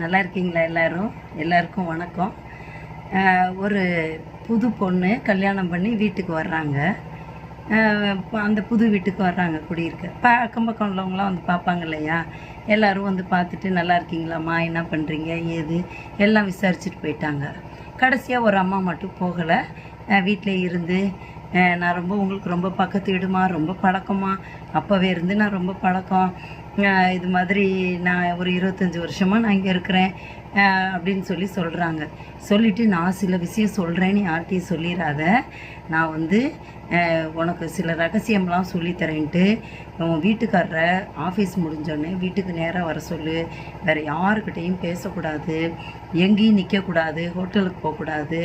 நல்லா இருக்கீங்களா எல்லாருக்கும் வணக்கம். ஒரு புது பொண்ணு கல்யாணம் பண்ணி வீட்டுக்கு வர்றாங்க. அந்த புது வீட்டுக்கு வர்றாங்க குடியிருக்க. அக்கம் பக்கம் உள்ளவங்களாம் வந்து பார்ப்பாங்க இல்லையா, எல்லோரும் வந்து பார்த்துட்டு நல்லா இருக்கீங்களாம்மா, என்ன பண்ணுறீங்க ஏது எல்லாம் விசாரிச்சுட்டு போயிட்டாங்க. கடைசியாக ஒரு அம்மா மட்டும் போகலை, வீட்டில் இருந்து நான் உங்களுக்கு ரொம்ப பக்கத்து வீடுமா, ரொம்ப பழக்கமா, அப்போவே இருந்து நான் ரொம்ப பழக்கம், இது மாதிரி நான் ஒரு 25 வருஷமாக நான் இங்கே இருக்கிறேன் அப்படின்னு சொல்கிறாங்க. சொல்லிவிட்டு நான் சில விஷயம் சொல்கிறேன்னு யார்கிட்டையும் சொல்லிடாத, நான் வந்து உனக்கு சில ரகசியம்லாம் சொல்லித்தரேன்ட்டு உன் வீட்டுக்காரரை ஆஃபீஸ் முடிஞ்சோடனே வீட்டுக்கு நேராக வர சொல்லு, வேறு யாருக்கிட்டையும் பேசக்கூடாது, எங்கேயும் நிற்கக்கூடாது, ஹோட்டலுக்கு போகக்கூடாது,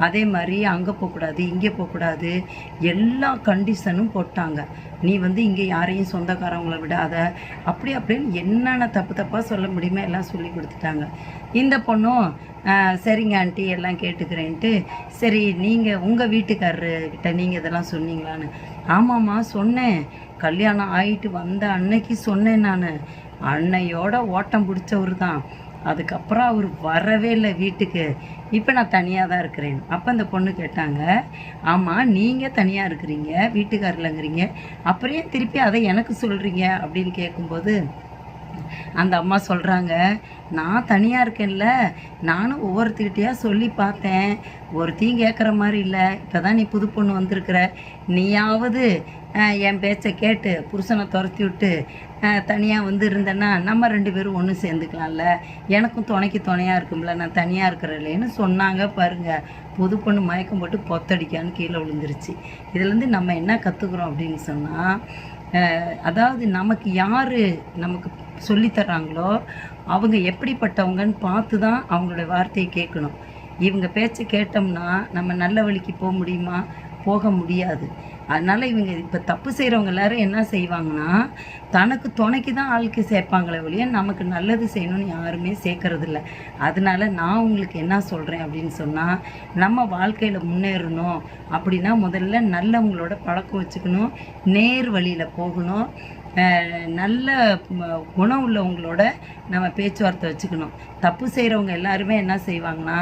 அதே மாதிரி அங்கே போகக்கூடாது, இங்கே போகக்கூடாது, எல்லா கண்டிஷனும் போட்டாங்க. நீ வந்து இங்கே யாரையும் சொந்தக்காரவங்கள விடாத, அப்படின்னு என்னென்ன தப்பாக சொல்ல முடியுமோ எல்லாம் சொல்லி கொடுத்துட்டாங்க. இந்த பொண்ணும் சரிங்க ஆண்டி எல்லாம் கேட்டுக்கிறேன்ட்டு, சரி நீங்கள் உங்கள் வீட்டுக்காரர்கிட்ட நீங்கள் இதெல்லாம் சொன்னீங்களான்னு. ஆமாம்மா சொன்னேன், கல்யாணம் ஆகிட்டு வந்த அன்னைக்கு சொன்னேன், நான் அன்னையோட ஓட்டம் பிடிச்சவர் தான், அதுக்கப்புறம் அவர் வரவே இல்லை வீட்டுக்கு, இப்போ நான் தனியாக தான் இருக்கிறேன். அப்போ அந்த பொண்ணு கேட்டாங்க, ஆமாம் நீங்கள் தனியாக இருக்கிறீங்க, வீட்டுக்காரில்ங்கிறீங்க, அப்புறம் திருப்பி அதை எனக்கு சொல்கிறீங்க அப்படின்னு கேட்கும்போது அந்த அம்மா சொல்கிறாங்க, நான் தனியாக இருக்கேன்ல, நானும் ஒவ்வொருத்திக்கிட்டையாக சொல்லி பார்த்தேன், ஒருத்தையும் கேட்குற மாதிரி இல்லை, இப்போ தான் நீ புது பொண்ணு வந்திருக்கிற, நீயாவது என் பேச்சை கேட்டு புருஷனை துரத்தி விட்டு தனியாக வந்து இருந்தேன்னா நம்ம 2 பேரும் ஒன்று சேர்ந்துக்கலாம்ல, எனக்கும் துணையாக இருக்கும்ல, நான் தனியாக இருக்கிறேன்னு சொன்னாங்க. பாருங்கள், புது பொண்ணு மயக்கம் போட்டு பொத்தடிக்கான்னு கீழே விழுந்துருச்சு. இதுலேருந்து நம்ம என்ன கற்றுக்குறோம் அப்படின்னு சொன்னால், அதாவது நமக்கு யார் நமக்கு சொல்லித்தர்றாங்களோ அவங்க எப்படிப்பட்டவங்கன்னு பார்த்து தான் அவங்களோட வார்த்தையை கேட்கணும். இவங்க பேச்சை கேட்டோம்னா நம்ம நல்ல வழிக்கு போக முடியுமா? போக முடியாது. அதனால் இவங்க இப்போ தப்பு செய்கிறவங்க எல்லோரும் என்ன செய்வாங்கன்னா, தனக்கு துணைக்கு தான் ஆளுக்கு சேர்ப்பாங்களே ஒழிய நமக்கு நல்லது செய்யணும்னு யாருமே சேர்க்கறதில்ல. அதனால் நான் உங்களுக்கு என்ன சொல்கிறேன் அப்படின்னு சொன்னால், நம்ம வாழ்க்கையில் முன்னேறணும் அப்படின்னா முதல்ல நல்லவங்களோட பழக்கம் வச்சுக்கணும், நேர் வழியில் போகணும், நல்ல குணம் உள்ளவங்களோட நம்ம பேச்சுவார்த்தை வச்சுக்கணும். தப்பு செய்கிறவங்க எல்லாருமே என்ன செய்வாங்கன்னா,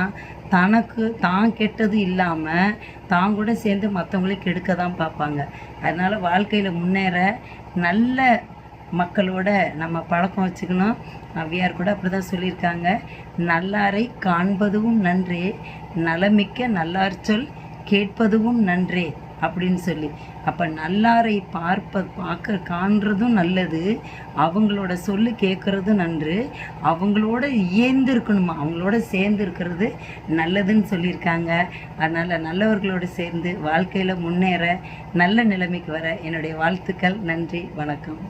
தனக்கு தான் கெட்டது இல்லாமல் தான் கூட சேர்ந்து மற்றவங்களையும் கெடுக்க தான் பார்ப்பாங்க. அதனால் வாழ்க்கையில் முன்னேற நல்ல மக்களோட நம்ம பழக்கம் வச்சுக்கணும். அவ்வியார் கூட அப்படி தான் சொல்லியிருக்காங்க, நல்லாரை காண்பதுவும் நன்றே, நலமிக்க நல்லார் சொல் கேட்பதுவும் நன்றே அப்படின்னு சொல்லி. அப்போ நல்லாரை காண்றதும் நல்லது, அவங்களோட சொல்லு கேட்குறதும் நன்று, அவங்களோட இயந்து இருக்கணுமா, அவங்களோட சேர்ந்து இருக்கிறது நல்லதுன்னு சொல்லியிருக்காங்க. அதனால் நல்லவர்களோடு சேர்ந்து வாழ்க்கையில் முன்னேற நல்ல நிலைமைக்கு வர என்னுடைய வாழ்த்துக்கள். நன்றி, வணக்கம்.